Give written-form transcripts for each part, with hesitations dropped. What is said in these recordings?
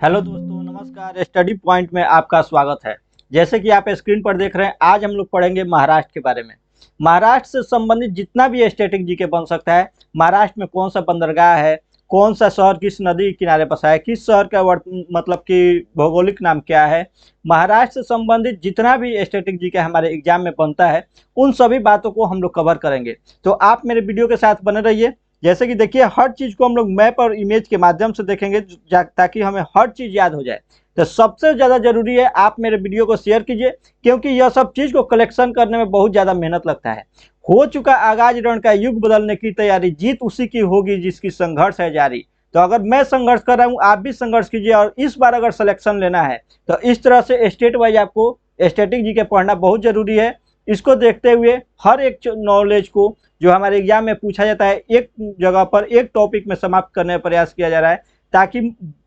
Hello दोस्तों, नमस्कार। Study point में आपका स्वागत है। जैसे कि आप स्क्रीन पर देख रहे हैं, आज हम लोग पढ़ेंगे महाराष्ट्र के बारे में। महाराष्ट्र से संबंधित जितना भी स्टैटिक जीके बन सकता है, महाराष्ट्र में कौन सा बंदरगाह है, कौन सा शहर किस नदी के किनारे बसा है, किस शहर का मतलब कि भौगोलिक नाम क्या है, महाराष्ट्र से संबंधित जितना भी स्टैटिक जीके हमारे एग्जाम में बनता है, उन सभी बातों को हम लोग कवर करेंगे। तो आप मेरे वीडियो के साथ बने रहिए। जैसे कि देखिए, हर चीज़ को हम लोग मैप और इमेज के माध्यम से देखेंगे ताकि हमें हर चीज़ याद हो जाए। तो सबसे ज़्यादा जरूरी है आप मेरे वीडियो को शेयर कीजिए, क्योंकि यह सब चीज़ को कलेक्शन करने में बहुत ज़्यादा मेहनत लगता है। हो चुका आगाज रण का युग बदलने की तैयारी, जीत उसी की होगी जिसकी संघर्ष है जारी। तो अगर मैं संघर्ष कर रहा हूँ, आप भी संघर्ष कीजिए। और इस बार अगर सिलेक्शन लेना है तो इस तरह से स्टेट वाइज आपको स्टैटिक जीके पढ़ना बहुत जरूरी है। इसको देखते हुए हर एक नॉलेज को जो हमारे एग्जाम में पूछा जाता है, एक जगह पर एक टॉपिक में समाप्त करने का प्रयास किया जा रहा है, ताकि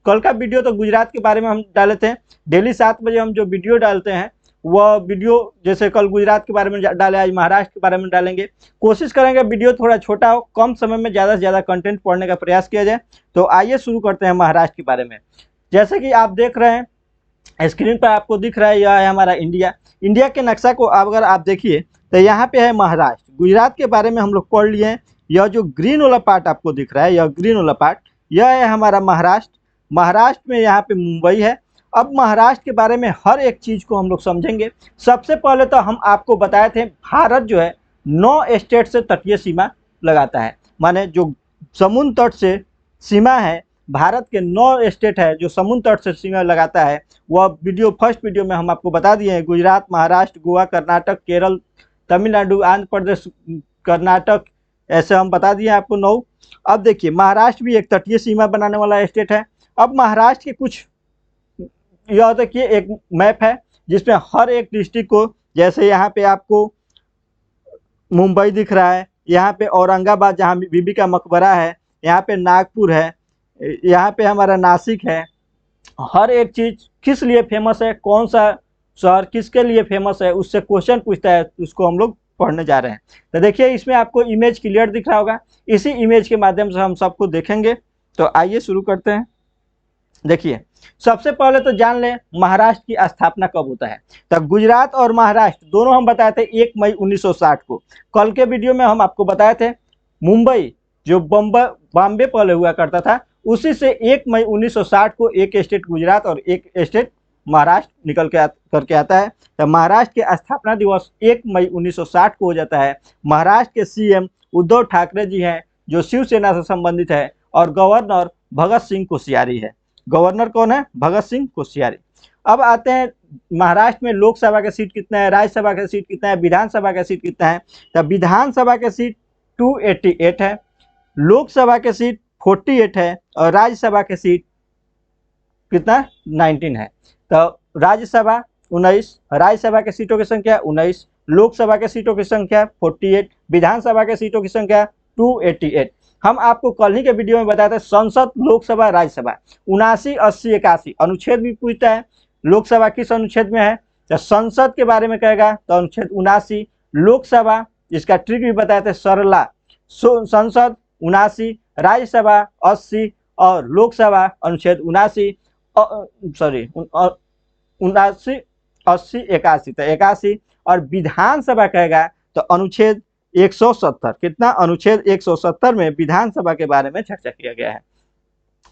कल का वीडियो तो गुजरात के बारे में हम डाले थे। डेली 7 बजे हम जो वीडियो डालते हैं वह वीडियो, जैसे कल गुजरात के बारे में डाले, आज महाराष्ट्र के बारे में डालेंगे। कोशिश करेंगे वीडियो थोड़ा छोटा हो, कम समय में ज़्यादा से ज़्यादा कंटेंट पढ़ने का प्रयास किया जाए। तो आइए शुरू करते हैं महाराष्ट्र के बारे में। जैसे कि आप देख रहे हैं स्क्रीन पर, आपको दिख रहा है, यह है हमारा इंडिया। इंडिया के नक्शा को अगर आप देखिए तो यहाँ पे है महाराष्ट्र। गुजरात के बारे में हम लोग पढ़ लिए हैं। यह जो ग्रीन वाला पार्ट आपको दिख रहा है, यह ग्रीन वाला पार्ट, यह है हमारा महाराष्ट्र। महाराष्ट्र में यहाँ पे मुंबई है। अब महाराष्ट्र के बारे में हर एक चीज़ को हम लोग समझेंगे। सबसे पहले तो हम आपको बताए थे, भारत जो है 9 स्टेट से तटीय सीमा लगाता है। माने जो समुद्र तट से सीमा है, भारत के 9 स्टेट है जो समुद्र तट से सीमा लगाता है। वह वीडियो फर्स्ट वीडियो में हम आपको बता दिए हैं। गुजरात, महाराष्ट्र, गोवा, कर्नाटक, केरल, तमिलनाडु, आंध्र प्रदेश, कर्नाटक, ऐसे हम बता दिए आपको 9। अब देखिए, महाराष्ट्र भी एक तटीय सीमा बनाने वाला स्टेट है। अब महाराष्ट्र के कुछ, यह देखिए एक मैप है जिसमें हर एक डिस्ट्रिक्ट को, जैसे यहाँ पे आपको मुंबई दिख रहा है, यहाँ पे औरंगाबाद जहाँ बीबी का मकबरा है, यहाँ पे नागपुर है, यहाँ पे हमारा नासिक है। हर एक चीज़ किस लिए फेमस है, कौन सा शहर किसके लिए फेमस है, उससे क्वेश्चन पूछता है, उसको हम लोग पढ़ने जा रहे हैं। तो देखिए, इसमें आपको इमेज क्लियर दिख रहा होगा। इसी इमेज के माध्यम से हम सबको देखेंगे। तो आइए शुरू करते हैं। देखिए, सबसे पहले तो जान लें महाराष्ट्र की स्थापना कब होता है। तो गुजरात और महाराष्ट्र दोनों हम बताए थे 1 मई 1960 को। कल के वीडियो में हम आपको बताए थे मुंबई, जो बॉम्बे पहले हुआ करता था, उसी से 1 मई 1960 को एक स्टेट गुजरात और एक स्टेट महाराष्ट्र निकल के करके आता है। तो महाराष्ट्र के स्थापना दिवस 1 मई 1960 को हो जाता है। महाराष्ट्र के सीएम उद्धव ठाकरे जी हैं, जो शिवसेना से संबंधित है, और गवर्नर भगत सिंह कोश्यारी है। गवर्नर कौन है? भगत सिंह कोश्यारी। अब आते हैं महाराष्ट्र में लोकसभा का सीट कितना है, राज्यसभा का सीट कितना है, विधानसभा का सीट कितना है। तो विधानसभा का सीट 288 है, लोकसभा के सीट 48 है, और राज्यसभा के सीट कितना? 19 है। तो राज्यसभा 19, राज्यसभा के सीटों की संख्या 19, लोकसभा के सीटों की संख्या 48, विधानसभा के सीटों की संख्या 288। हम आपको कल ही के वीडियो में बताए थे संसद, लोकसभा, राज्यसभा 79, 80, 81 अनुच्छेद भी पूछता है। लोकसभा किस अनुच्छेद में है? तो संसद के बारे में कहेगा तो अनुच्छेद 79। लोकसभा, इसका ट्रिक भी बताए थे, सरला। संसद 79, राज्यसभा 80, और लोकसभा अनुच्छेद 79, सॉरी 79, 80, 81, तो 81। और विधानसभा कहेगा तो अनुच्छेद 170। कितना? अनुच्छेद 170 में विधानसभा के बारे में चर्चा किया गया है।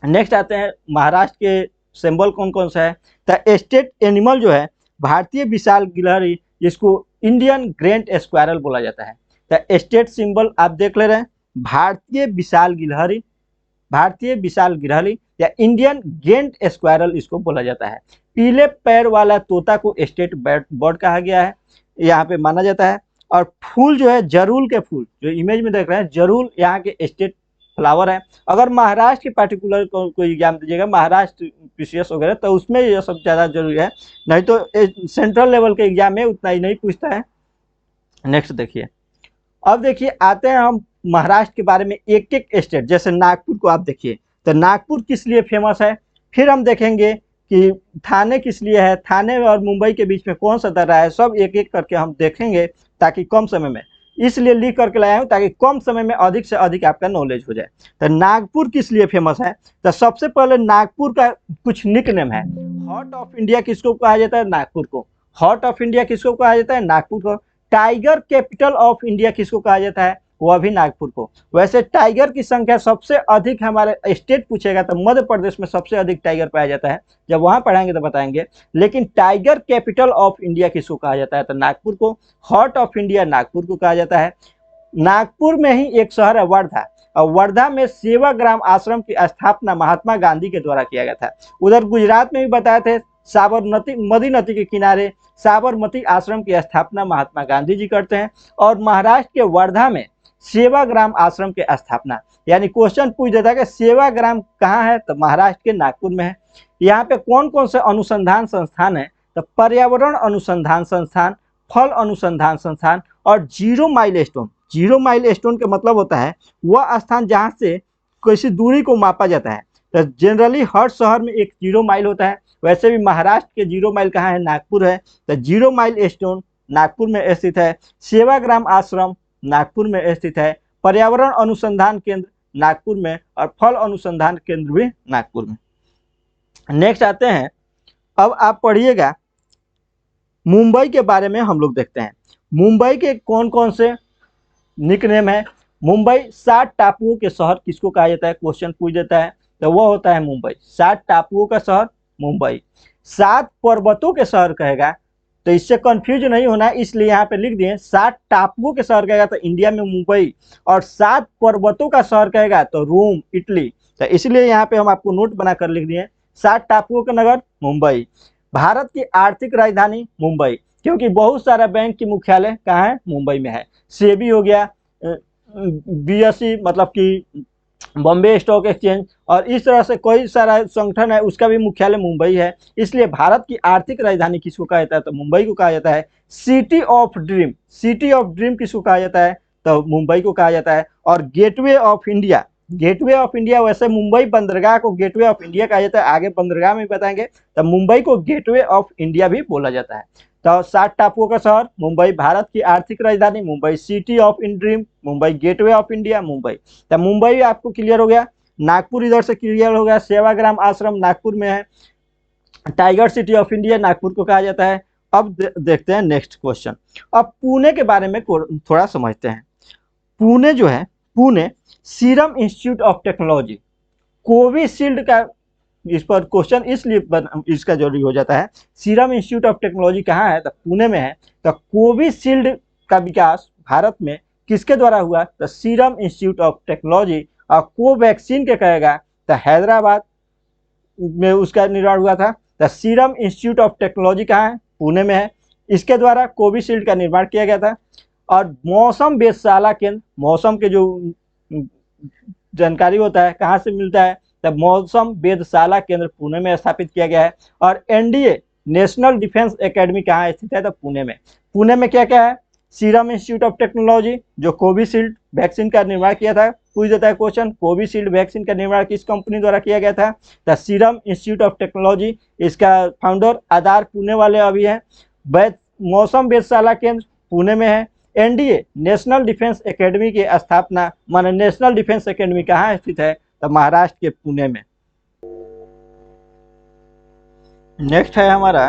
नेक्स्ट आते हैं, महाराष्ट्र के सिंबल कौन कौन सा है। तो स्टेट एनिमल जो है भारतीय विशाल गिलहरी, जिसको इंडियन ग्रेट स्क्वायरल बोला जाता है। तो स्टेट सिंबल आप देख ले रहे हैं, भारतीय विशाल गिलहरी, भारतीय विशाल गिलहरी या इंडियन गेंट स्क्वायरल इसको बोला जाता है। पीले पैर वाला तोता को स्टेट बर्ड कहा गया है, यहाँ पे माना जाता है। और फूल जो है, जरूल के फूल, जो इमेज में देख रहे हैं, जरूल यहाँ के स्टेट फ्लावर है। अगर महाराष्ट्र के पार्टिकुलर कोई एग्जाम दीजिएगा, महाराष्ट्र पीसीएस वगैरह, तो उसमें ये सब ज़्यादा जरूरी है, नहीं तो सेंट्रल लेवल के एग्जाम में उतना ही नहीं पूछता है। नेक्स्ट देखिए, अब देखिए आते हैं हम महाराष्ट्र के बारे में एक एक स्टेट। जैसे नागपुर को आप देखिए, तो नागपुर किस लिए फेमस है। फिर हम देखेंगे कि थाने किस लिए है, थाने और मुंबई के बीच में कौन सा दर्रा है, सब एक एक करके हम देखेंगे ताकि कम समय में। इसलिए लिख करके लाया हूँ ताकि कम समय में अधिक से अधिक आपका नॉलेज हो जाए। तो नागपुर किस लिए फेमस है? तो सबसे पहले नागपुर का कुछ निकनेम है। हार्ट ऑफ इंडिया किसको कहा जाता है? नागपुर को। हार्ट ऑफ इंडिया किसको कहा जाता है? नागपुर को। टाइगर कैपिटल ऑफ इंडिया किसको कहा जाता है? वह भी नागपुर को। वैसे टाइगर की संख्या सबसे अधिक हमारे स्टेट पूछेगा तो मध्य प्रदेश में सबसे अधिक टाइगर पाया जाता है, जब वहां पढ़ाएंगे तो बताएंगे। लेकिन टाइगर कैपिटल ऑफ इंडिया किसको कहा जाता है? तो नागपुर को। हार्ट ऑफ इंडिया नागपुर को कहा जाता है। नागपुर में ही एक शहर है वर्धा, और वर्धा में सेवाग्राम आश्रम की स्थापना महात्मा गांधी के द्वारा किया गया था। उधर गुजरात में भी बताए थे, साबरमती मदी नदी के किनारे साबरमती आश्रम की स्थापना महात्मा गांधी जी करते हैं। और महाराष्ट्र के वर्धा में सेवाग्राम आश्रम की स्थापना, यानी क्वेश्चन पूछ देता है कि सेवाग्राम कहाँ है? तो महाराष्ट्र के नागपुर में है। यहाँ पे कौन कौन से अनुसंधान संस्थान है? तो पर्यावरण अनुसंधान संस्थान, फल अनुसंधान संस्थान और zero mile stone. Zero mile stone का मतलब होता है वह स्थान जहाँ से किसी दूरी को मापा जाता है। तो जनरली हर शहर में एक जीरो माइल होता है, वैसे भी महाराष्ट्र के जीरो माइल कहाँ है? नागपुर है। तो जीरो माइल स्टोन नागपुर में स्थित है। सेवाग्राम आश्रम नागपुर में स्थित है। पर्यावरण अनुसंधान केंद्र नागपुर में, और फल अनुसंधान केंद्र भी नागपुर में। नेक्स्ट आते हैं, अब आप पढ़िएगा मुंबई के बारे में। हम लोग देखते हैं मुंबई के कौन कौन से निकनेम है। मुंबई 7 टापुओं के शहर किसको कहा जाता है? क्वेश्चन पूछ देता है, तो वह होता है मुंबई। 7 टापुओं का शहर मुंबई। 7 पर्वतों के शहर कहेगा तो इससे कंफ्यूज नहीं होना, इसलिए यहाँ पे लिख दिए 7 टापुओं के शहर कहेगा तो इंडिया में मुंबई, और 7 पर्वतों का शहर कहेगा तो रोम इटली। तो इसलिए यहाँ पे हम आपको नोट बनाकर लिख दिए 7 टापुओं का नगर मुंबई। भारत की आर्थिक राजधानी मुंबई, क्योंकि बहुत सारा बैंक की मुख्यालय कहाँ है? मुंबई में है। सेबी हो गया, बीएसई मतलब कि बॉम्बे स्टॉक एक्सचेंज, और इस तरह से कोई सारा संगठन है उसका भी मुख्यालय मुंबई है। इसलिए भारत की आर्थिक राजधानी किसको कहा जाता है? तो मुंबई को कहा जाता है। City of dream, city of dream किसको कहा जाता है? तो मुंबई को कहा जाता है। और gateway of India, gateway of India, वैसे मुंबई बंदरगाह को गेटवे ऑफ इंडिया कहा जाता है, आगे बंदरगाह में बताएंगे। तो मुंबई को गेटवे ऑफ इंडिया भी बोला जाता है। तो 7 टापुओं का शहर मुंबई, भारत की आर्थिक राजधानी Mumbai, city of in dream Mumbai, gateway of India Mumbai. तो मुंबई आपको क्लियर हो गया। नागपुर इधर से क्लियर हो गया। सेवाग्राम आश्रम नागपुर में है। Tiger city of India Nagpur को कहा जाता है। अब देखते हैं नेक्स्ट क्वेश्चन। अब पुणे के बारे में थोड़ा समझते हैं। पुणे जो है, Pune serum institute of technology, Covishield का इस पर क्वेश्चन इसलिए इसका जरूरी हो जाता है। सीरम इंस्टीट्यूट ऑफ टेक्नोलॉजी कहाँ है? तो पुणे में है। तो कोविशील्ड का विकास भारत में किसके द्वारा हुआ? तो सीरम इंस्टीट्यूट ऑफ टेक्नोलॉजी। और कोवैक्सीन के कहेगा तो हैदराबाद में उसका निर्माण हुआ था। तो सीरम इंस्टीट्यूट ऑफ टेक्नोलॉजी कहाँ है? पुणे में है। इसके द्वारा कोविशील्ड का निर्माण किया गया था। और मौसम वेधशाला केंद्र, मौसम के जो जानकारी होता है कहाँ से मिलता है? तब मौसम वेधशाला केंद्र पुणे में स्थापित किया गया है। और एनडीए नेशनल डिफेंस एकेडमी कहाँ स्थित है? तो पुणे में। पुणे में क्या क्या है? सीरम इंस्टीट्यूट ऑफ टेक्नोलॉजी जो कोविशील्ड वैक्सीन का निर्माण किया था, पूछ देता है क्वेश्चन, कोविशील्ड वैक्सीन का निर्माण किस कंपनी द्वारा किया गया था? The serum institute of technology. इसका फाउंडर आधार पुणे वाले अभी है। मौसम वेधशाला केंद्र पुणे में है। एनडीए नेशनल डिफेंस एकेडमी की स्थापना, माने नेशनल डिफेंस एकेडमी कहाँ स्थित है? तो महाराष्ट्र के पुणे में। नेक्स्ट है हमारा,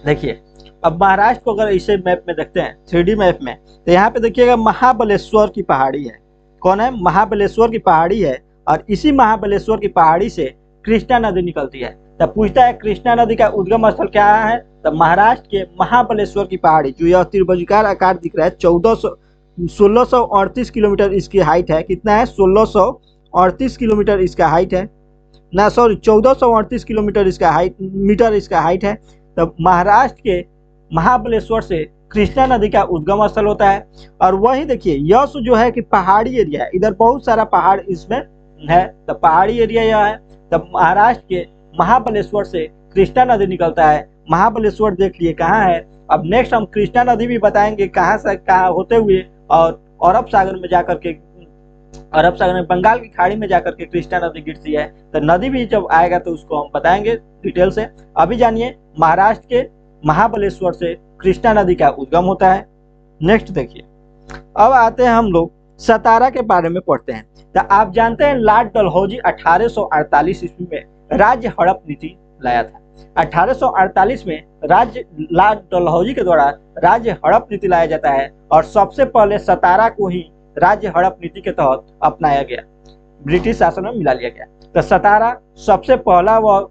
देखिए अब महाराष्ट्र को अगर इसे मैप में देखते हैं 3D मैप में, तो यहाँ पे देखिएगा महाबलेश्वर की पहाड़ी है। कौन है? महाबलेश्वर की पहाड़ी है। और इसी महाबलेश्वर की पहाड़ी से कृष्णा नदी निकलती है। तब पूछता है कृष्णा नदी का उद्गम स्थल क्या है? तब महाराष्ट्र के महाबलेश्वर की पहाड़ी, जो यह त्रिभुजाकार आकार दिख रहा है, 1638 किलोमीटर इसकी हाइट है। कितना है? 1638 किलोमीटर इसका हाइट है ना, सॉरी 1438 किलोमीटर इसका हाइट, मीटर इसका हाइट है। तब महाराष्ट्र के महाबलेश्वर से कृष्णा नदी का उद्गम स्थल होता है। और वही देखिए यश जो है कि पहाड़ी एरिया है, इधर बहुत सारा पहाड़ इसमें है, तो पहाड़ी एरिया यह है। तब महाराष्ट्र के महाबलेश्वर से कृष्णा नदी निकलता है। महाबलेश्वर देख लिए कहाँ है। अब नेक्स्ट हम कृष्णा नदी भी बताएंगे कहाँ से कहाँ होते हुए, और अरब सागर में जाकर के, अरब सागर में बंगाल की खाड़ी में जाकर के कृष्णा नदी गिरती है। तो नदी भी जब आएगा तो उसको हम बताएंगे डिटेल से। अभी जानिए महाराष्ट्र के महाबलेश्वर से कृष्णा नदी का उद्गम होता है। नेक्स्ट देखिए, अब आते हैं हम लोग सतारा के बारे में पढ़ते हैं। तो आप जानते हैं लॉर्ड डलहौजी 1848 ईस्वी में राज्य हड़प नीति लाया था। 1848 में राज्य लॉर्ड डलहौजी के द्वारा राज्य हड़प नीति लाया जाता है और सबसे पहले सतारा को ही राज्य हड़प नीति के तहत अपनाया गया, ब्रिटिश शासन में मिला लिया गया। तो सतारा सबसे पहला वह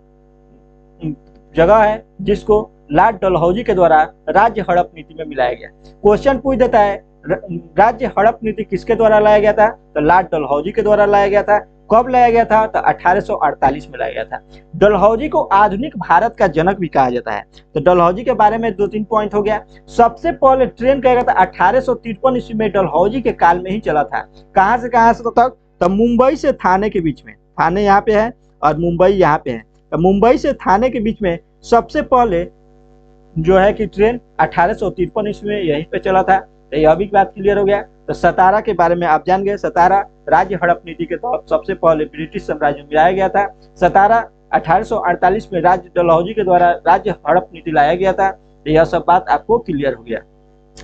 जगह है जिसको लॉर्ड डलहौजी के द्वारा राज्य हड़प नीति में मिलाया गया। क्वेश्चन पूछ देता है राज्य हड़प नीति किसके द्वारा लाया गया था, तो लॉर्ड डलहौजी के द्वारा लाया गया था। कब लाया गया था, तो 1848 में लाया गया था। डलहौजी को आधुनिक भारत का जनक भी कहा जाता है। तो डलहौजी के बारे में 2-3 पॉइंट हो गया। सबसे पहले ट्रेन कहा गया था 1853 ईस्वी में, डलहौजी के काल में ही चला था। कहां से कहां से तक, तो मुंबई से थाने के बीच में, थाने यहाँ पे है और मुंबई यहाँ पे है। तो मुंबई से थाने के बीच में सबसे पहले जो है कि ट्रेन 1853 ईस्वी में यहीं पे चला था। तो यह भी बात क्लियर हो गया। तो सतारा के बारे में आप जान गए। सतारा राज्य हड़प नीति के तहत सबसे पहले ब्रिटिश साम्राज्य में लाया गया था। सतारा 1848 में राज्य डलहौजी के द्वारा राज्य हड़प नीति लाया गया था। तो यह सब बात आपको क्लियर हो गया।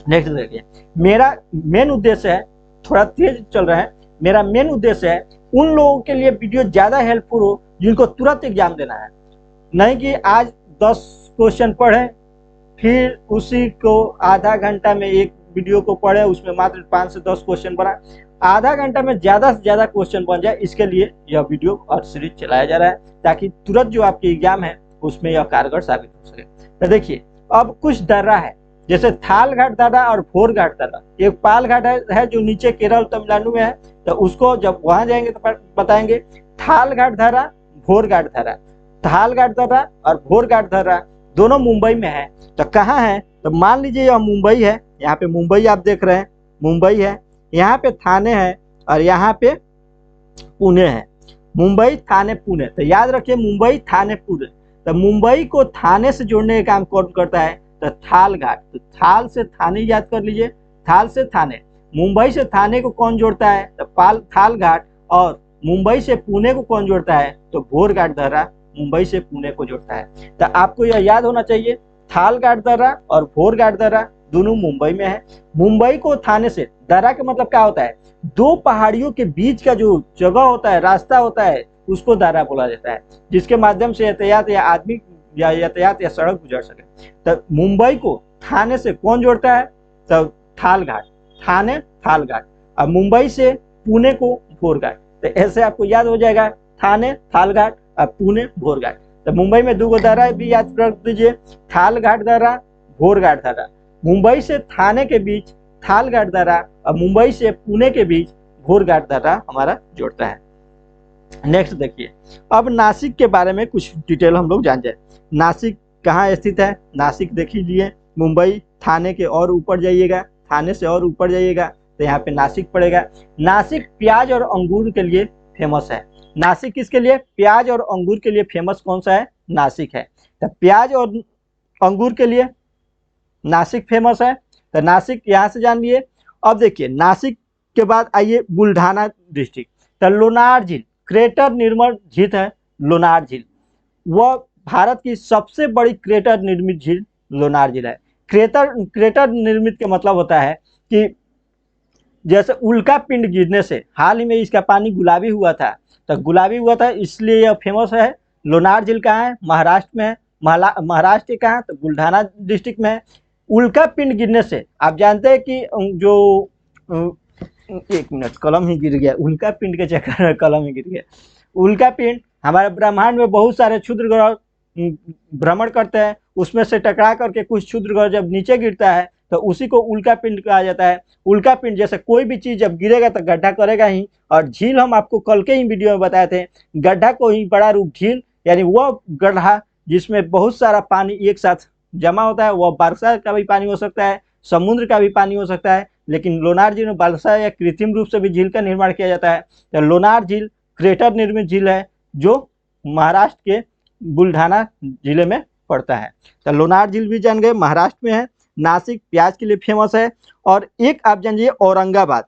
नेक्स्ट देखिए, मेरा मेन उद्देश्य है, थोड़ा तेज चल रहा है, मेरा मेन उद्देश्य है उन लोगों के लिए वीडियो ज्यादा हेल्पफुल हो जिनको तुरंत एग्जाम देना है, नहीं कि आज 10 क्वेश्चन पढ़े फिर उसी को आधा घंटा में एक वीडियो को पढ़े, उसमें मात्र 5 से 10 क्वेश्चन बना। आधा घंटा में ज्यादा से ज्यादा क्वेश्चन बन जाए, इसके लिए यह वीडियो और सीरीज चलाया जा रहा है ताकि तुरंत जो आपके एग्जाम है उसमें यह कारगर साबित हो सके। तो देखिए, अब कुछ दर्रा है जैसे थाल घाट दर्रा और भोर घाट दर्रा। एक पाल घाट है जो नीचे केरल तमिलनाडु में है, तो उसको जब वहां जाएंगे तो बताएंगे। थाल घाट दर्रा, भोर घाट दर्रा, थाल घाट दर्रा और भोर घाट दर्रा दोनों मुंबई में है। तो कहाँ है, तो मान लीजिए यह मुंबई है, यहाँ पे मुंबई आप देख रहे हैं, मुंबई है, यहाँ पे थाने है और यहाँ पे पुणे है। मुंबई, थाने, पुणे। तो याद रखिए मुंबई, थाने, पुणे। तो मुंबई को थाने से जोड़ने का काम कौन करता है, तो थाल घाट। तो थाल से थाने याद कर लीजिए, थाल से थाने। मुंबई से थाने को कौन जोड़ता है, तो थाल घाट। और मुंबई से पुणे को कौन जोड़ता है, तो भोर घाट दर्रा मुंबई से पुणे को जोड़ता है। तो आपको यह याद होना चाहिए, थाल घाट दर्रा और भोर घाट दर्रा दोनों मुंबई में है। मुंबई को थाने से, दर्रा का मतलब क्या होता है, दो पहाड़ियों के बीच का जो जगह होता है, रास्ता होता है, उसको दर्रा बोला जाता है, जिसके माध्यम से यातायात या आदमी या यातायात या सड़क गुजर सके। तो मुंबई को थाने से कौन जोड़ता है, तो थाल घाट, थाने थाल घाट। और मुंबई से पुणे को भोर घाट। तो ऐसे आपको याद हो जाएगा, थाने थाल घाट और पुणे भोर घाट। तो मुंबई में 2 दर्रा भी याद रख दीजिए, थाल घाट दर्रा, भोर घाट दर्रा। मुंबई से थाने के बीच थाल घाट दर्रा और मुंबई से पुणे के बीच भोर घाट दर्रा हमारा जोड़ता है। नेक्स्ट देखिए, अब नासिक के बारे में कुछ डिटेल हम लोग जान जाए। नासिक कहाँ स्थित है, नासिक देख लीजिए, मुंबई थाने के और ऊपर जाइएगा, थाने से और ऊपर जाइएगा तो यहाँ पे नासिक पड़ेगा। नासिक प्याज और अंगूर के लिए फेमस है। नासिक किसके लिए, प्याज और अंगूर के लिए फेमस कौन सा है, नासिक है। तो प्याज और अंगूर के लिए नासिक फेमस है। तो नासिक यहाँ से जान लिए। अब देखिए, नासिक के बाद आइए बुल्ढाना डिस्ट्रिक्ट। तो लोनार झील, क्रेटर निर्मित झील है लोनार झील। वह भारत की सबसे बड़ी क्रेटर निर्मित झील लोनार झील है। क्रेटर निर्मित का मतलब होता है कि जैसे उल्का पिंड गिरने से हाल ही में इसका पानी गुलाबी हुआ था, तो गुलाबी हुआ था इसलिए यह फेमस है। लोनार झील कहाँ है, महाराष्ट्र में है। महाराष्ट्र कहाँ, तो बुल्ढाना डिस्ट्रिक्ट में है। उल्का पिंड गिरने से आप जानते हैं कि जो 1 मिनट, कलम ही गिर गया, उल्का पिंड के चक्कर में कलम ही गिर गया। उल्का पिंड, हमारे ब्रह्मांड में बहुत सारे क्षुद्र ग्रह भ्रमण करते हैं, उसमें से टकरा करके कुछ क्षुद्र ग्रह जब नीचे गिरता है तो उसी को उल्का पिंड कहा जाता है। उल्का पिंड जैसे कोई भी चीज जब गिरेगा तो गड्ढा करेगा ही। और झील हम आपको कल के ही वीडियो में बताए थे, गड्ढा को ही बड़ा रूप झील, यानी वह गड्ढा जिसमें बहुत सारा पानी एक साथ जमा होता है। वह वर्षा का भी पानी हो सकता है, समुद्र का भी पानी हो सकता है, लेकिन लोनार झील में वर्षा या कृत्रिम रूप से भी झील का निर्माण किया जाता है। तो लोनार झील क्रेटर निर्मित झील है जो महाराष्ट्र के बुल्ढाना जिले में पड़ता है। तो लोनार झील भी जान गए, महाराष्ट्र में है। नासिक प्याज के लिए फेमस है। और एक आप जानिए औरंगाबाद।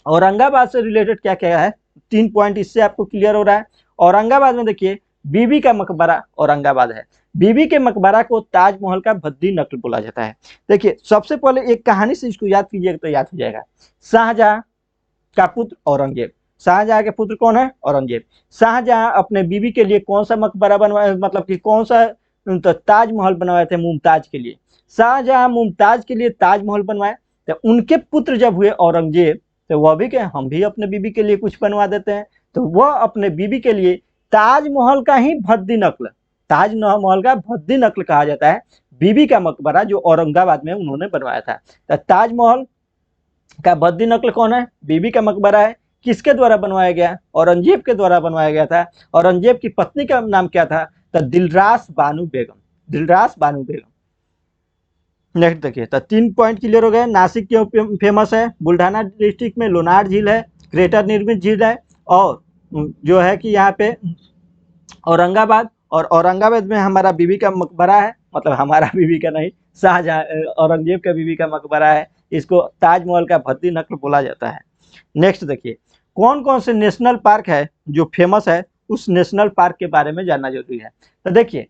औरंगाबाद से रिलेटेड क्या क्या है, 3 पॉइंट इससे आपको क्लियर हो रहा है। औरंगाबाद में देखिए बीबी का मकबरा औरंगाबाद है। बीबी के मकबरा को ताजमहल का भद्दी नकल बोला जाता है। देखिए सबसे पहले एक कहानी से इसको याद कीजिएगा तो याद हो जाएगा। शाहजहां का पुत्र औरंगजेब। शाहजहां के पुत्र कौन है? औरंगजेब। शाहजहां अपने बीबी के लिए कौन सा मकबरा बनवाया, मतलब कि कौन सा तो ताजमहल बनवाए थे मुमताज के लिए। शाहजहां मुमताज के लिए ताजमहल बनवाए, तो उनके पुत्र जब हुए औरंगजेब, तो वह भी कहे हम भी अपने बीबी के लिए कुछ बनवा देते हैं। तो वह अपने बीबी के लिए ताजमहल का ही भद्दी नकल, ताजमहल का भद्दी नकल कहा जाता है, बीबी का मकबरा जो औरंगाबाद में उन्होंने बनवाया था। तो ताजमहल का भद्दी नकल कौन है? बीबी का मकबरा है। किसके द्वारा बनवाया गया? औरंगजेब के द्वारा बनवाया गया था। औरंगजेब की पत्नी का नाम क्या था? तो दिलरास बानो बेगम, दिलरास बानो बेगम। नेक्स्ट देखिए, तो 3 पॉइंट क्लियर हो गए। नासिक क्यों फेमस है? बुल्ढाना डिस्ट्रिक्ट में लोनार झील है, क्रेटर निर्मित झील है, और जो है कि यहाँ पे औरंगाबाद, और औरंगाबाद में हमारा बीबी का मकबरा है, मतलब हमारा बीबी का नहीं, शाहजहां औरंगजेब का बीबी का मकबरा है। इसको ताजमहल का भद्दी नकल बोला जाता है। नेक्स्ट देखिए, कौन कौन से नेशनल पार्क है जो फेमस है, उस नेशनल पार्क के बारे में जानना जरूरी है। तो देखिए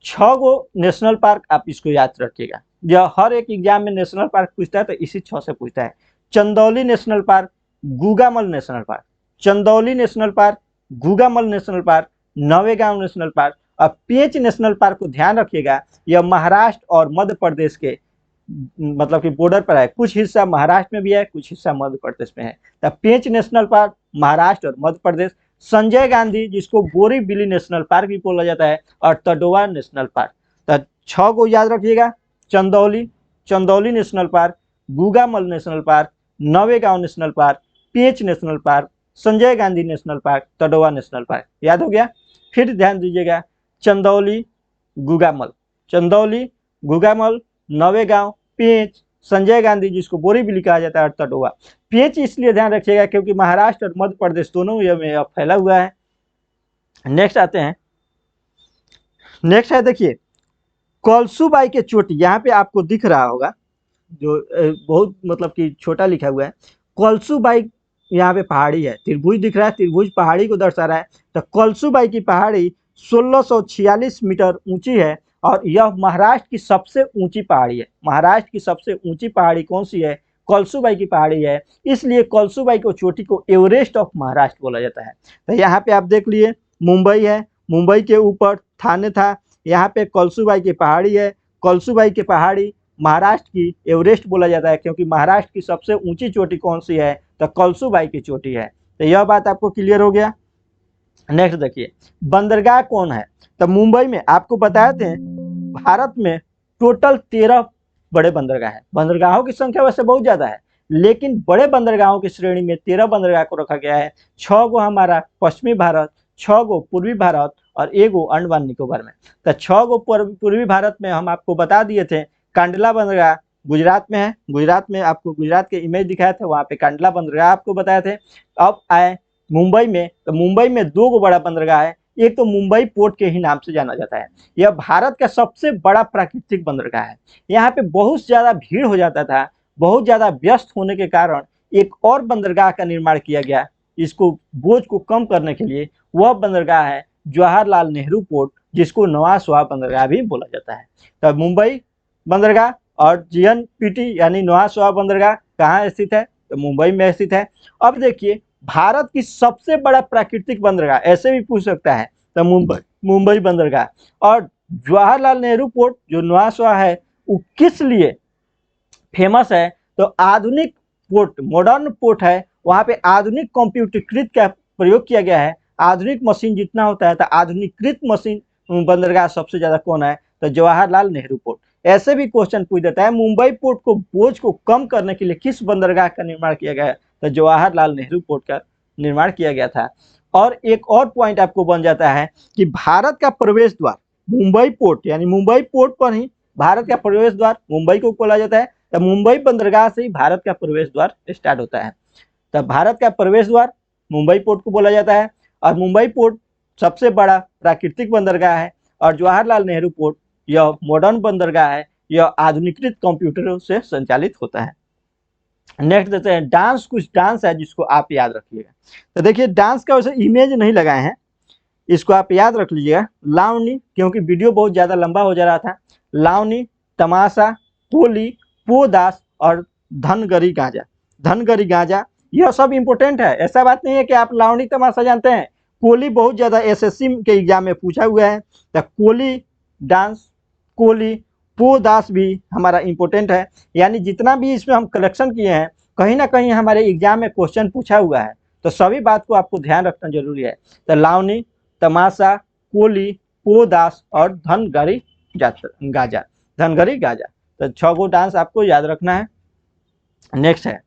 6 गो नेशनल पार्क, आप इसको याद रखिएगा। यह हर एक एग्जाम में नेशनल पार्क पूछता है तो इसी 6 से पूछता है। Chandauli national park, Gugamal national park, Chandauli national park, Gugamal national park, Navegaon national park और पेंच नेशनल पार्क को ध्यान रखिएगा। यह महाराष्ट्र और मध्य प्रदेश के मतलब कि बॉर्डर पर है। कुछ हिस्सा महाराष्ट्र में भी है, कुछ हिस्सा मध्य प्रदेश में है। तो पेंच नेशनल पार्क महाराष्ट्र और मध्य प्रदेश। संजय गांधी, जिसको बोरीबिली नेशनल पार्क भी बोला जाता है, और तडोवा नेशनल पार्क। तो 6 को याद रखिएगा। Chandoli, Chandoli national park, Gugamal national park, Navegaon national park, Pench national park, Sanjay Gandhi national park, Tadoba national park. याद हो गया? फिर ध्यान दीजिएगा, चंदौली, गुगामल, चंदौली, गुगामल, नवेगांव, पेंच, संजय गांधी जिसको बोरीबिली कहा जाता है, और तडोवा। पेंच इसलिए ध्यान रखिएगा क्योंकि महाराष्ट्र और मध्य प्रदेश दोनों में फैला हुआ है। नेक्स्ट आते हैं, नेक्स्ट है देखिए कलसूबाई के चोटी। यहाँ पे आपको दिख रहा होगा जो बहुत मतलब कि छोटा लिखा हुआ है। कलसूबाई यहाँ पे पहाड़ी है, त्रिभुज दिख रहा है, त्रिभुज पहाड़ी को दर्शा रहा है। तो कलसूबाई की पहाड़ी 1646 मीटर ऊंची है, और यह महाराष्ट्र की सबसे ऊंची पहाड़ी है। महाराष्ट्र की सबसे ऊंची पहाड़ी कौन सी है? कलसूबाई की पहाड़ी है। इसलिए कलसूबाई को चोटी को एवरेस्ट ऑफ महाराष्ट्र बोला जाता है। तो यहाँ पे आप देख लिए मुंबई है, मुंबई के ऊपर थाने था, यहाँ पे कलसूबाई की पहाड़ी है। कलसूबाई की पहाड़ी महाराष्ट्र की एवरेस्ट बोला जाता है, क्योंकि महाराष्ट्र की सबसे ऊंची चोटी कौन सी है? तो कलसूबाई की चोटी है। तो यह बात आपको क्लियर हो गया। नेक्स्ट देखिए, बंदरगाह कौन है? तो मुंबई में आपको बताए थे, भारत में टोटल 13 बड़े बंदरगाह है। बंदरगाहों की संख्या वैसे बहुत ज्यादा है, लेकिन बड़े बंदरगाहों की श्रेणी में 13 बंदरगाह को रखा गया है। 6 गो हमारा पश्चिमी भारत, 6 गो पूर्वी भारत, और 1 गो अंडमान निकोबार में। तो 6 गो पूर्वी भारत में हम आपको बता दिए थे। कांडला बंदरगाह गुजरात में है, गुजरात में आपको गुजरात के इमेज दिखाए थे, वहाँ पे कांडला बंदरगाह आपको बताए थे। अब आए मुंबई में, तो मुंबई में 2 गो बड़ा बंदरगाह है। एक तो मुंबई पोर्ट के ही नाम से जाना जाता है। यह भारत का सबसे बड़ा प्राकृतिक बंदरगाह है। यहाँ पे बहुत ज्यादा भीड़ हो जाता था, बहुत ज्यादा व्यस्त होने के कारण एक और बंदरगाह का निर्माण किया गया इसको बोझ को कम करने के लिए। वह बंदरगाह है जवाहरलाल नेहरू पोर्ट, जिसको नवां शवाब बंदरगाह भी बोला जाता है। तो मुंबई बंदरगाह और जीएनपीटी यानी नवां शवाब बंदरगाह कहाँ स्थित है? तो मुंबई में स्थित है। अब देखिए भारत की सबसे बड़ा प्राकृतिक बंदरगाह, ऐसे भी पूछ सकता है, तो मुंबई बंदरगाह। और जवाहरलाल नेहरू पोर्ट जो नवां शवाब है वो किस लिए फेमस है? तो आधुनिक पोर्ट, मॉडर्न पोर्ट है। वहाँ पे आधुनिक कंप्यूटरीकृत का प्रयोग किया गया है। आधुनिक मशीन जितना होता है, तो आधुनिकीकृत मशीन बंदरगाह सबसे ज्यादा कौन है? तो जवाहरलाल नेहरू पोर्ट। ऐसे भी क्वेश्चन पूछ देता है, मुंबई पोर्ट को बोझ को कम करने के लिए किस बंदरगाह का निर्माण किया गया है? तो जवाहरलाल नेहरू पोर्ट का निर्माण किया गया था। और एक और पॉइंट आपको बन जाता है कि भारत का प्रवेश द्वार मुंबई पोर्ट, यानी मुंबई पोर्ट पर ही भारत का प्रवेश द्वार मुंबई को बोला जाता है। तो मुंबई बंदरगाह से ही भारत का प्रवेश द्वार स्टार्ट होता है। तो भारत का प्रवेश द्वार मुंबई पोर्ट को बोला जाता है। और मुंबई पोर्ट सबसे बड़ा प्राकृतिक बंदरगाह है। और जवाहरलाल नेहरू पोर्ट यह मॉडर्न बंदरगाह है, यह आधुनिकीकृत कंप्यूटरों से संचालित होता है। नेक्स्ट देते हैं डांस। कुछ डांस है जिसको आप याद रखिएगा। तो देखिए डांस का वैसे इमेज नहीं लगाए हैं, इसको आप याद रख लीजिएगा। लावनी, क्योंकि वीडियो बहुत ज़्यादा लंबा हो जा रहा था। लावनी, तमाशा, कोली, पोदास और धनगरी गांजा। धनगरी गांजा यह सब इंपॉर्टेंट है। ऐसा बात नहीं है कि आप लावनी तमाशा जानते हैं। कोली बहुत ज़्यादा एसएससी के एग्जाम में पूछा हुआ है। तो कोली डांस, कोली, पोदास भी हमारा इंपॉर्टेंट है। यानी जितना भी इसमें हम कलेक्शन किए हैं, कहीं ना कहीं हमारे एग्जाम में क्वेश्चन पूछा हुआ है। तो सभी बात को आपको ध्यान रखना जरूरी है। तो लावनी, तमाशा, कोली, पोदास और धनगरी गाजा। धनगरी गाजा, तो 6 गो डांस आपको याद रखना है। नेक्स्ट है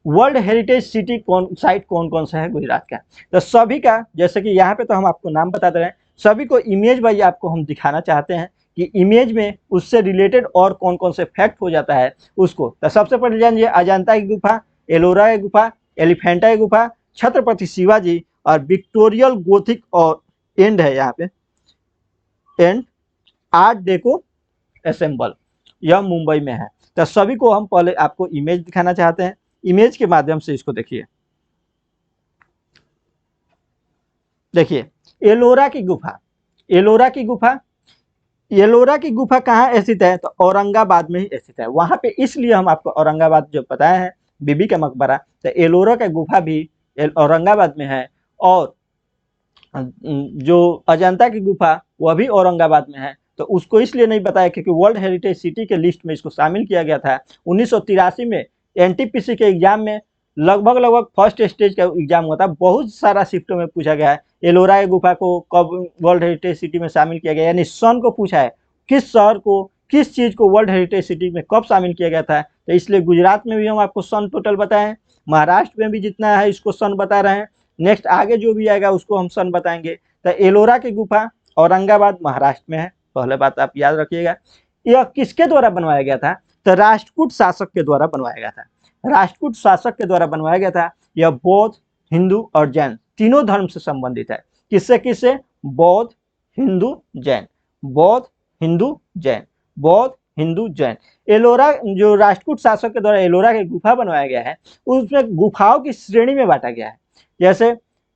वर्ल्ड हेरिटेज सिटी साइट कौन कौन सा है गुजरात का। तो सभी का, जैसे कि यहाँ पे तो हम आपको नाम बता दे रहे हैं, सभी को इमेज वाइज आपको हम दिखाना चाहते हैं कि इमेज में उससे रिलेटेड और कौन कौन से फैक्ट हो जाता है उसको। तो सबसे पहले जानिए अजंता की गुफा, एलोरा की गुफा, एलिफेंटा की गुफा, छत्रपति शिवाजी और विक्टोरियल गोथिक और एंड है यहाँ पे एंड आर्ट डेको असेंबल, यह मुंबई में है। तो सभी को हम पहले आपको इमेज दिखाना चाहते हैं। इमेज के माध्यम से इसको देखिए। देखिए एलोरा की गुफा, एलोरा की गुफा, एलोरा की गुफा कहाँ स्थित है, तो औरंगाबाद में ही स्थित है। वहां पे इसलिए हम आपको औरंगाबाद जो बताया है, बीबी का मकबरा, तो एलोरा का गुफा भी औरंगाबाद में है। और जो अजंता की गुफा वह भी औरंगाबाद में है। तो उसको इसलिए नहीं बताया क्योंकि वर्ल्ड हेरिटेज सिटी के लिस्ट में इसको शामिल किया गया था 1983 में। एनटीपीसी के एग्जाम में लगभग फर्स्ट स्टेज का एग्जाम हुआ था, बहुत सारा शिफ्टों में पूछा गया है एलोरा की गुफा को कब वर्ल्ड हेरिटेज सिटी में शामिल किया गया, यानी सन को पूछा है, किस शहर को, किस चीज़ को वर्ल्ड हेरिटेज सिटी में कब शामिल किया गया था। तो इसलिए गुजरात में भी हम आपको सन टोटल बताए हैं, महाराष्ट्र में भी जितना है इसको सन बता रहे हैं। नेक्स्ट आगे जो भी आएगा उसको हम सन बताएंगे। तो एलोरा की गुफा औरंगाबाद महाराष्ट्र में है, पहले बात आप याद रखिएगा। यह किसके द्वारा बनवाया गया था, तो राष्ट्रकूट शासक के द्वारा बनवाया गया था। राष्ट्रकूट शासक के द्वारा बनवाया गया था। यह बौद्ध, हिंदू और जैन तीनों धर्म से संबंधित है। किससे किससे, बौद्ध, हिंदू, जैन, बौद्ध, हिंदू, जैन, बौद्ध, हिंदू, जैन। एलोरा जो राष्ट्रकूट शासक के द्वारा एलोरा की गुफा बनवाया गया है, उसमें गुफाओं की श्रेणी में बांटा गया है। जैसे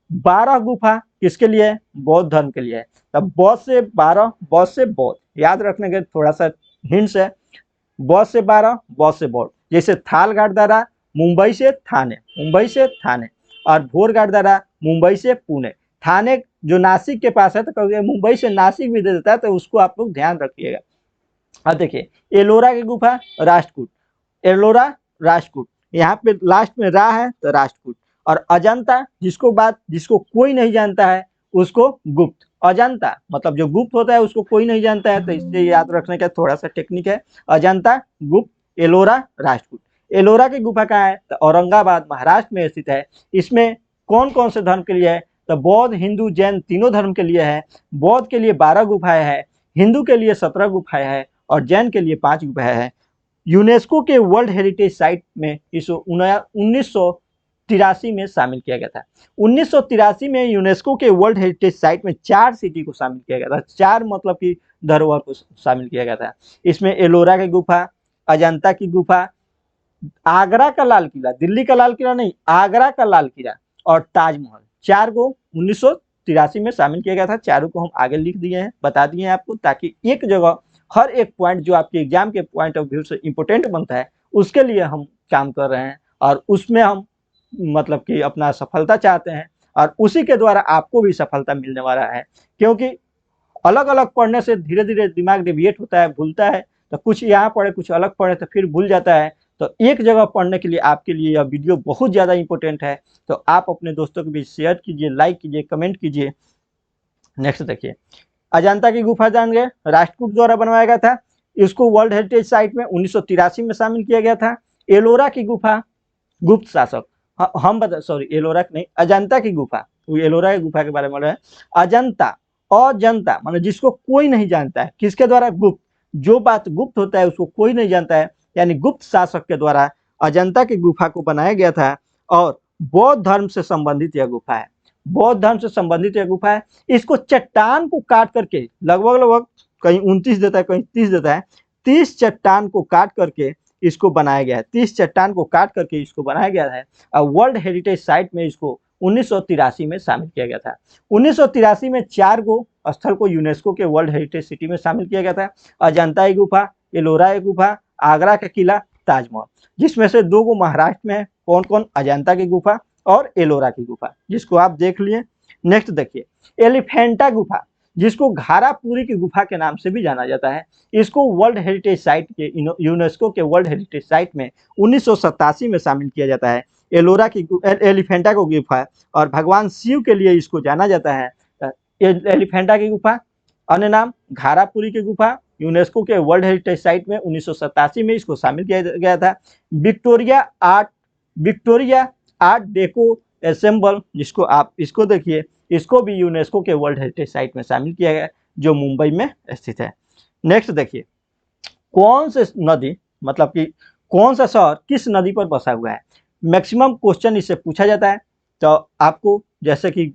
12 गुफा किसके लिए है, बौद्ध धर्म के लिए है। तब बौद्ध से 12, बौद्ध से बौद्ध, याद रखने के थोड़ा सा हिंट्स है। बौद्ध से 12, बौद्ध से बौद्ध, जैसे थालघाट दर्रा मुंबई से थाने, मुंबई से थाने, और भोरघाट दर्रा मुंबई से पुणे। थाने जो नासिक के पास है, तो कभी मुंबई से नासिक भी दे देता है, तो उसको आप लोग ध्यान रखिएगा। अब देखिए एलोरा की गुफा राष्ट्रकूट, एलोरा राष्ट्रकूट, यहाँ पे लास्ट में रा है तो राष्ट्रकूट। और अजंता जिसको कोई नहीं जानता है उसको गुप्त। अजंता मतलब जो गुप्त होता है उसको कोई नहीं जानता है, तो इससे याद रखने का थोड़ा सा टेक्निक है। अजंता गुप्त, एलोरा राष्ट्रकूट। एलोरा की गुफा कहाँ है, तो औरंगाबाद महाराष्ट्र में स्थित है। इसमें कौन कौन से धर्म के लिए है, तो बौद्ध, हिंदू, जैन तीनों धर्म के लिए है। बौद्ध के लिए 12 गुफाएं है, हिंदू के लिए 17 गुफाएं है और जैन के लिए 5 गुफाएं है। यूनेस्को के वर्ल्ड हेरिटेज साइट में इस 1983 में शामिल किया गया था। 1983 में यूनेस्को के वर्ल्ड हेरिटेज साइट में 4 सिटी को शामिल किया गया था। 4 मतलब कि धरोहर को शामिल किया गया था। इसमें एलोरा की गुफा, अजंता की गुफा, आगरा का लाल किला, दिल्ली का लाल किला नहीं, आगरा का लाल किला और ताजमहल, 4 को 1983 में शामिल किया गया था। चारों को हम आगे लिख दिए हैं, बता दिए हैं आपको, ताकि एक जगह हर एक पॉइंट जो आपके एग्जाम के पॉइंट ऑफ व्यू से इंपॉर्टेंट बनता है उसके लिए हम काम कर रहे हैं और उसमें हम मतलब कि अपना सफलता चाहते हैं और उसी के द्वारा आपको भी सफलता मिलने वाला है। क्योंकि अलग अलग पढ़ने से धीरे धीरे दिमाग डिविएट होता है, भूलता है, तो कुछ यहाँ पढ़े कुछ अलग पढ़े तो फिर भूल जाता है। तो एक जगह पढ़ने के लिए आपके लिए यह वीडियो बहुत ज़्यादा इंपॉर्टेंट है। तो आप अपने दोस्तों के बीच शेयर कीजिए, लाइक कीजिए, कमेंट कीजिए। नेक्स्ट देखिए अजंता की गुफा जान गए, राष्ट्रकूट द्वारा बनवाया गया था। इसको वर्ल्ड हेरिटेज साइट में 1983 में शामिल किया गया था। एलोरा की गुफा गुप्त शासक, हम बता सॉरी एलोरा नहीं, अजंता की गुफा, एलोरा की गुफा के बारे में है। अजंता, अजंता मतलब जिसको कोई नहीं जानता है, किसके द्वारा, गुप्त। जो बात गुप्त होता है उसको कोई नहीं जानता है, यानी गुप्त शासक के द्वारा अजंता की गुफा को बनाया गया था। और बौद्ध धर्म से संबंधित यह गुफा है, बौद्ध धर्म से संबंधित यह गुफा है। इसको चट्टान को काट करके लगभग कहीं 29 देता है कहीं 30 देता है, 30 चट्टान को काट करके इसको बनाया गया है। 30 चट्टान को काट करके इसको बनाया गया है और वर्ल्ड हेरिटेज साइट में इसको 1983 में शामिल किया गया था। 1983 में 4 गो स्थल को यूनेस्को के वर्ल्ड हेरिटेज सिटी में शामिल किया गया था। अजंता की गुफा, एलोरा की गुफा, आगरा का किला, ताजमहल, जिसमें से 2 गो महाराष्ट्र में है। कौन कौन? अजंता की गुफा और एलोरा की गुफा, जिसको आप देख लिए। नेक्स्ट देखिए, एलिफेंटा गुफा, जिसको घारापुरी की गुफा के नाम से भी जाना जाता है। इसको वर्ल्ड हेरिटेज साइट के यूनेस्को के वर्ल्ड हेरिटेज साइट में 1987 में शामिल किया जाता है। एलोरा की एलिफेंटा को गुफा और भगवान शिव के लिए इसको जाना जाता है। एलिफेंटा की गुफा, अन्य नाम घारापुरी की गुफा, यूनेस्को के वर्ल्ड हेरिटेज साइट में 1987 में इसको शामिल किया गया था। विक्टोरिया आर्ट डेको एसेंबल, जिसको आप इसको देखिए, इसको भी यूनेस्को के वर्ल्ड हेरिटेज साइट में शामिल किया गया, जो मुंबई में स्थित है। नेक्स्ट देखिए, कौन से नदी, मतलब कि कौन सा शहर किस नदी पर बसा हुआ है? मैक्सिमम क्वेश्चन इससे पूछा जाता है। तो आपको जैसे कि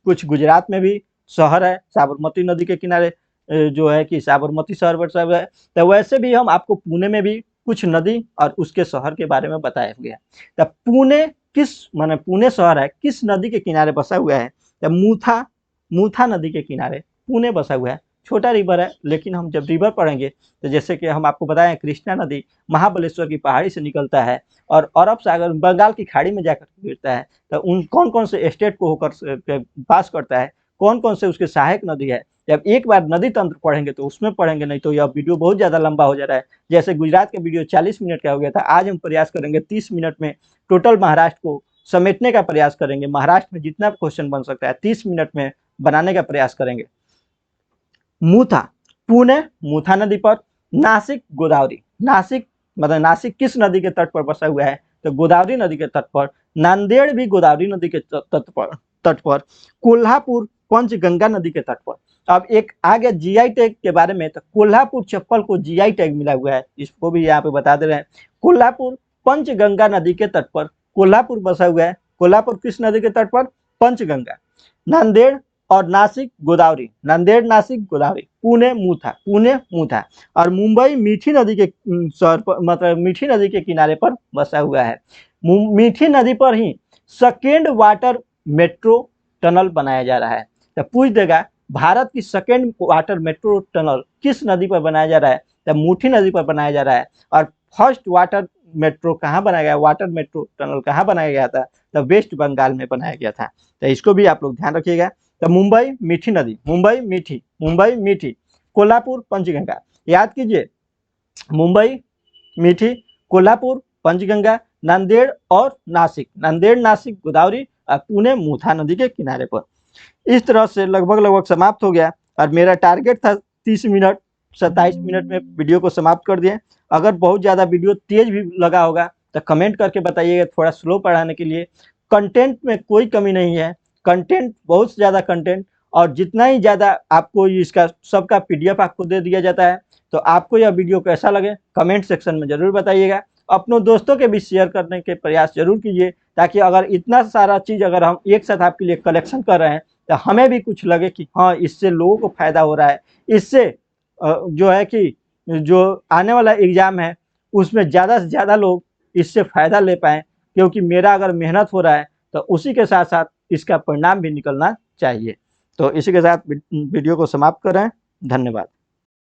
कुछ गुजरात में भी शहर है साबरमती नदी के किनारे, जो है कि साबरमती शहर बसा हुआ है। तो वैसे भी हम आपको पुणे में भी कुछ नदी और उसके शहर के बारे में बताया गया। तो पुणे पुणे शहर है किस नदी के किनारे बसा हुआ है? तो मूथा नदी के किनारे पुणे बसा हुआ है। छोटा रिवर है, लेकिन हम जब रिवर पढ़ेंगे तो जैसे कि हम आपको बताएं, कृष्णा नदी महाबलेश्वर की पहाड़ी से निकलता है और अरब सागर बंगाल की खाड़ी में जाकर गिरता है। तो उन कौन कौन से स्टेट को होकर पास करता है, कौन कौन से उसके सहायक नदी है, जब एक बार नदी तंत्र पढ़ेंगे तो उसमें पढ़ेंगे, नहीं तो यह वीडियो बहुत ज़्यादा लंबा हो जा रहा है। जैसे गुजरात का वीडियो 40 मिनट का हो गया था, आज हम प्रयास करेंगे 30 मिनट में टोटल महाराष्ट्र को समेटने का प्रयास करेंगे। महाराष्ट्र में जितना क्वेश्चन बन सकता है 30 मिनट में बनाने का प्रयास करेंगे। मूथा, पुणे मूथा नदी पर। नासिक गोदावरी, नासिक मतलब नासिक किस नदी के तट पर बसा हुआ है? तो गोदावरी नदी के तट पर। नांदेड़ भी गोदावरी नदी के तट पर। कोल्हापुर पंचगंगा नदी के तट पर। अब एक आ गया जीआई टैग के बारे में, तो कोल्हापुर चप्पल को जीआई टैग मिला हुआ है, इसको भी यहाँ पे बता दे रहे हैं। कोल्हापुर पंचगंगा नदी के तट पर कोल्हापुर बसा हुआ है। कोल्हापुर किस नदी के तट पर? पंचगंगा। नांदेड़ और नासिक गोदावरी, नांदेड़ नासिक गोदावरी। पुणे मूथा और मुंबई मीठी नदी के मतलब मीठी नदी के किनारे पर बसा हुआ है। मीठी नदी पर ही सेकेंड वाटर मेट्रो टनल बनाया जा रहा है। तो पूछ देगा, भारत की सेकेंड वाटर मेट्रो टनल किस नदी पर बनाया जा रहा है? तो मीठी नदी पर बनाया जा रहा है। और फर्स्ट वाटर मेट्रो कहाँ बनाया गया, वाटर मेट्रो टनल कहाँ बनाया गया था? तो वेस्ट बंगाल में बनाया गया था। तो इसको भी आप लोग ध्यान रखिएगा। तो मुंबई मीठी नदी, मुंबई मीठी, कोल्हापुर पंचगंगा, याद कीजिए, मुंबई मीठी, कोल्हापुर पंचगंगा, नांदेड़ और नासिक गोदावरी और पुणे मूथा नदी के किनारे पर। इस तरह से लगभग समाप्त हो गया और मेरा टारगेट था 30 मिनट, 27 मिनट में वीडियो को समाप्त कर दिए। अगर बहुत ज़्यादा वीडियो तेज भी लगा होगा तो कमेंट करके बताइएगा, थोड़ा स्लो पढ़ाने के लिए। कंटेंट में कोई कमी नहीं है, कंटेंट बहुत ज़्यादा कंटेंट, और जितना ही ज़्यादा आपको इसका सबका PDF आपको दे दिया जाता है। तो आपको यह वीडियो कैसा लगे कमेंट सेक्शन में ज़रूर बताइएगा। अपनों दोस्तों के भी शेयर करने के प्रयास जरूर कीजिए, ताकि अगर इतना सारा चीज़ अगर हम एक साथ आपके लिए कलेक्शन कर रहे हैं तो हमें भी कुछ लगे कि हाँ, इससे लोगों को फ़ायदा हो रहा है। इससे जो है कि जो आने वाला एग्ज़ाम है उसमें ज़्यादा से ज़्यादा लोग इससे फ़ायदा ले पाएँ, क्योंकि मेरा अगर मेहनत हो रहा है तो उसी के साथ साथ इसका परिणाम भी निकलना चाहिए। तो इसी के साथ वीडियो को समाप्त कर रहे हैं। धन्यवाद।